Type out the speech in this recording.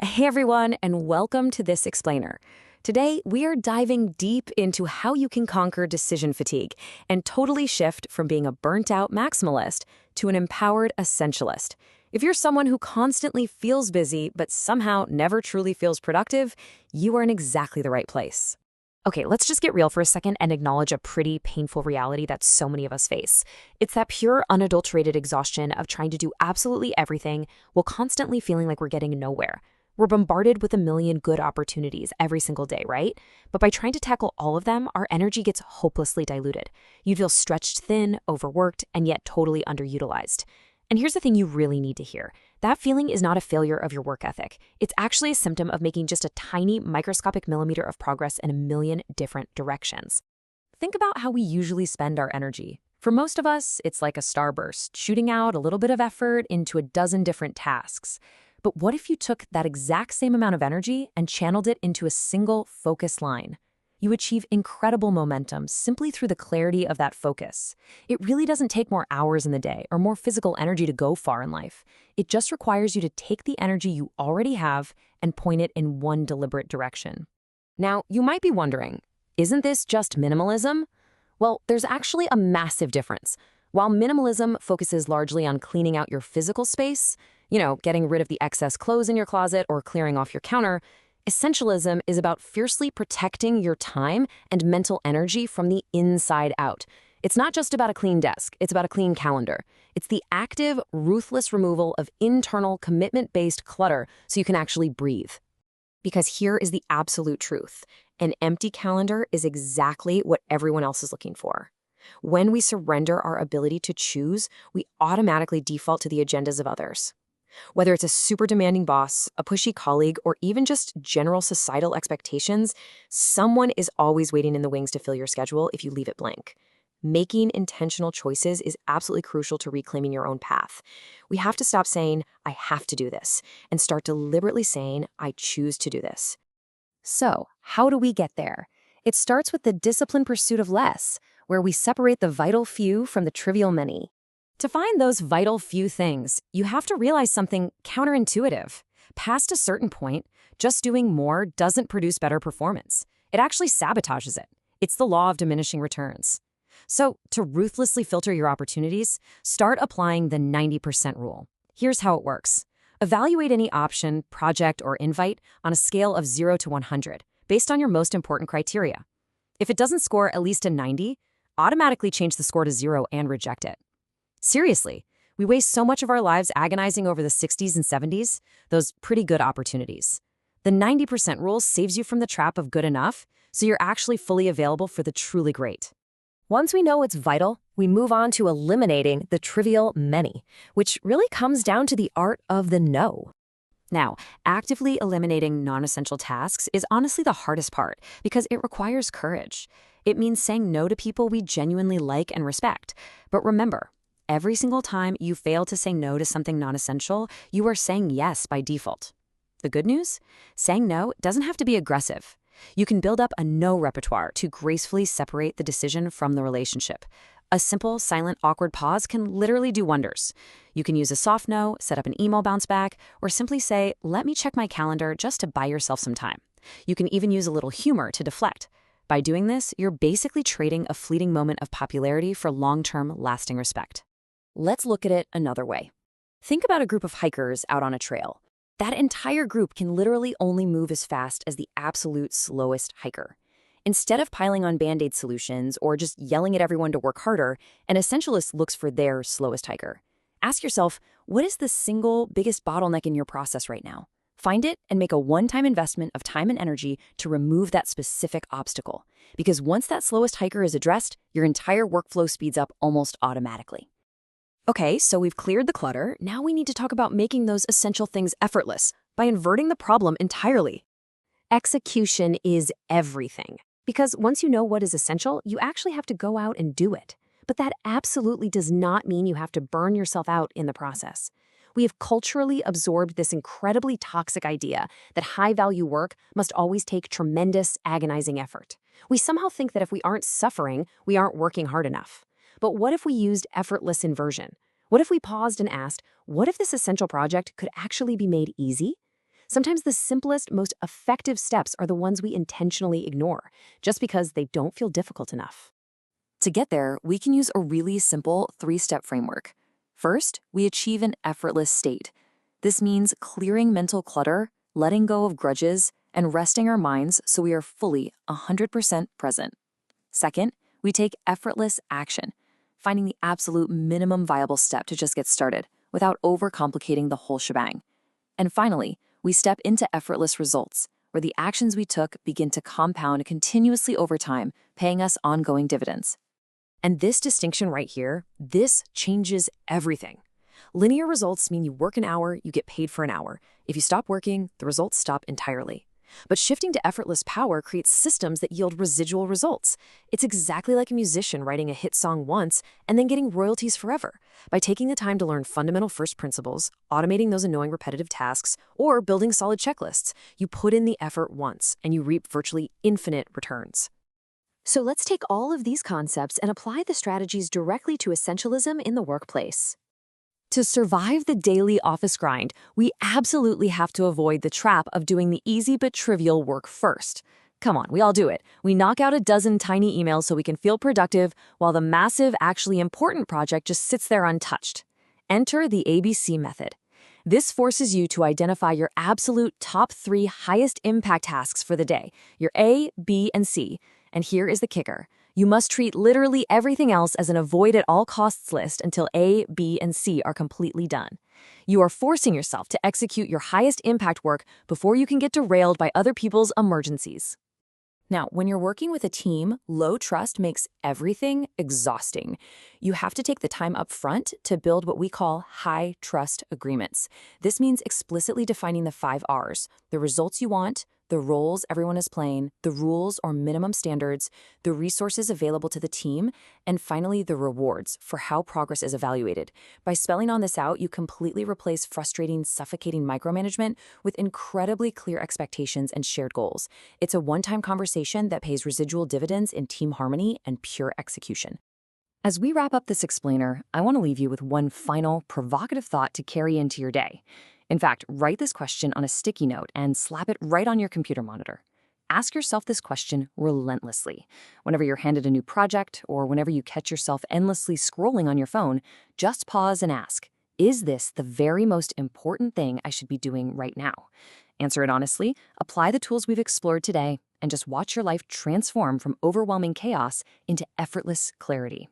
Hey everyone, and welcome to This Explainer. Today, we are diving deep into how you can conquer decision fatigue and totally shift from being a burnt-out maximalist to an empowered essentialist. If you're someone who constantly feels busy but somehow never truly feels productive, you are in exactly the right place. Okay, let's just get real for a second and acknowledge a pretty painful reality that so many of us face. It's that pure, unadulterated exhaustion of trying to do absolutely everything while constantly feeling like we're getting nowhere. We're bombarded with a million good opportunities every single day, right? But by trying to tackle all of them, our energy gets hopelessly diluted. You feel stretched thin, overworked, and yet totally underutilized. And here's the thing you really need to hear. That feeling is not a failure of your work ethic. It's actually a symptom of making just a tiny microscopic millimeter of progress in a million different directions. Think about how we usually spend our energy. For most of us, it's like a starburst, shooting out a little bit of effort into a dozen different tasks. But what if you took that exact same amount of energy and channeled it into a single focus line? You achieve incredible momentum simply through the clarity of that focus. It really doesn't take more hours in the day or more physical energy to go far in life. It just requires you to take the energy you already have and point it in one deliberate direction. Now, you might be wondering, isn't this just minimalism? Well, there's actually a massive difference. While minimalism focuses largely on cleaning out your physical space, getting rid of the excess clothes in your closet or clearing off your counter, essentialism is about fiercely protecting your time and mental energy from the inside out. It's not just about a clean desk, it's about a clean calendar. It's the active, ruthless removal of internal, commitment-based clutter so you can actually breathe. Because here is the absolute truth. An empty calendar is exactly what everyone else is looking for. When we surrender our ability to choose, we automatically default to the agendas of others. Whether it's a super demanding boss, a pushy colleague, or even just general societal expectations, someone is always waiting in the wings to fill your schedule if you leave it blank. Making intentional choices is absolutely crucial to reclaiming your own path. We have to stop saying, I have to do this, and start deliberately saying, I choose to do this. So, how do we get there? It starts with the disciplined pursuit of less, where we separate the vital few from the trivial many. To find those vital few things, you have to realize something counterintuitive. Past a certain point, just doing more doesn't produce better performance. It actually sabotages it. It's the law of diminishing returns. So, to ruthlessly filter your opportunities, start applying the 90% rule. Here's how it works. Evaluate any option, project, or invite on a scale of 0 to 100, based on your most important criteria. If it doesn't score at least a 90, automatically change the score to 0 and reject it. Seriously, we waste so much of our lives agonizing over the 60s and 70s, those pretty good opportunities. The 90% rule saves you from the trap of good enough, so you're actually fully available for the truly great. Once we know what's vital, we move on to eliminating the trivial many, which really comes down to the art of the no. Now, actively eliminating non-essential tasks is honestly the hardest part because it requires courage. It means saying no to people we genuinely like and respect. But remember, every single time you fail to say no to something non-essential, you are saying yes by default. The good news? Saying no doesn't have to be aggressive. You can build up a no repertoire to gracefully separate the decision from the relationship. A simple, silent, awkward pause can literally do wonders. You can use a soft no, set up an email bounce back, or simply say, let me check my calendar just to buy yourself some time. You can even use a little humor to deflect. By doing this, you're basically trading a fleeting moment of popularity for long-term, lasting respect. Let's look at it another way. Think about a group of hikers out on a trail. That entire group can literally only move as fast as the absolute slowest hiker. Instead of piling on Band-Aid solutions or just yelling at everyone to work harder, an essentialist looks for their slowest hiker. Ask yourself, what is the single biggest bottleneck in your process right now? Find it and make a one-time investment of time and energy to remove that specific obstacle. Because once that slowest hiker is addressed, your entire workflow speeds up almost automatically. Okay, so we've cleared the clutter. Now we need to talk about making those essential things effortless by inverting the problem entirely. Execution is everything. Because once you know what is essential, you actually have to go out and do it. But that absolutely does not mean you have to burn yourself out in the process. We have culturally absorbed this incredibly toxic idea that high-value work must always take tremendous, agonizing effort. We somehow think that if we aren't suffering, we aren't working hard enough. But what if we used effortless inversion? What if we paused and asked, what if this essential project could actually be made easy? Sometimes the simplest, most effective steps are the ones we intentionally ignore, just because they don't feel difficult enough. To get there, we can use a really simple 3-step framework. First, we achieve an effortless state. This means clearing mental clutter, letting go of grudges, and resting our minds so we are fully 100% present. Second, we take effortless action, finding the absolute minimum viable step to just get started without overcomplicating the whole shebang. And finally, we step into effortless results, where the actions we took begin to compound continuously over time, paying us ongoing dividends. And this distinction right here, this changes everything. Linear results mean you work an hour, you get paid for an hour. If you stop working, the results stop entirely. But shifting to effortless power creates systems that yield residual results. It's exactly like a musician writing a hit song once and then getting royalties forever. By taking the time to learn fundamental first principles, automating those annoying repetitive tasks, or building solid checklists, you put in the effort once and you reap virtually infinite returns. So let's take all of these concepts and apply the strategies directly to essentialism in the workplace. To survive the daily office grind, we absolutely have to avoid the trap of doing the easy but trivial work first. Come on, we all do it. We knock out a dozen tiny emails so we can feel productive, while the massive, actually important project just sits there untouched. Enter the ABC method. This forces you to identify your absolute top 3 highest impact tasks for the day, your A, B, and C. And here is the kicker. You must treat literally everything else as an avoid-at-all-costs list until A, B, and C are completely done. You are forcing yourself to execute your highest impact work before you can get derailed by other people's emergencies. Now, when you're working with a team, low trust makes everything exhausting. You have to take the time up front to build what we call high trust agreements. This means explicitly defining the 5 R's: the results you want, the roles everyone is playing, the rules or minimum standards, the resources available to the team, and finally the rewards for how progress is evaluated. By spelling on this out, you completely replace frustrating, suffocating micromanagement with incredibly clear expectations and shared goals. It's a one-time conversation that pays residual dividends in team harmony and pure execution. As we wrap up this explainer, I want to leave you with one final provocative thought to carry into your day. In fact, write this question on a sticky note and slap it right on your computer monitor. Ask yourself this question relentlessly. Whenever you're handed a new project or whenever you catch yourself endlessly scrolling on your phone, just pause and ask, is this the very most important thing I should be doing right now? Answer it honestly, apply the tools we've explored today, and just watch your life transform from overwhelming chaos into effortless clarity.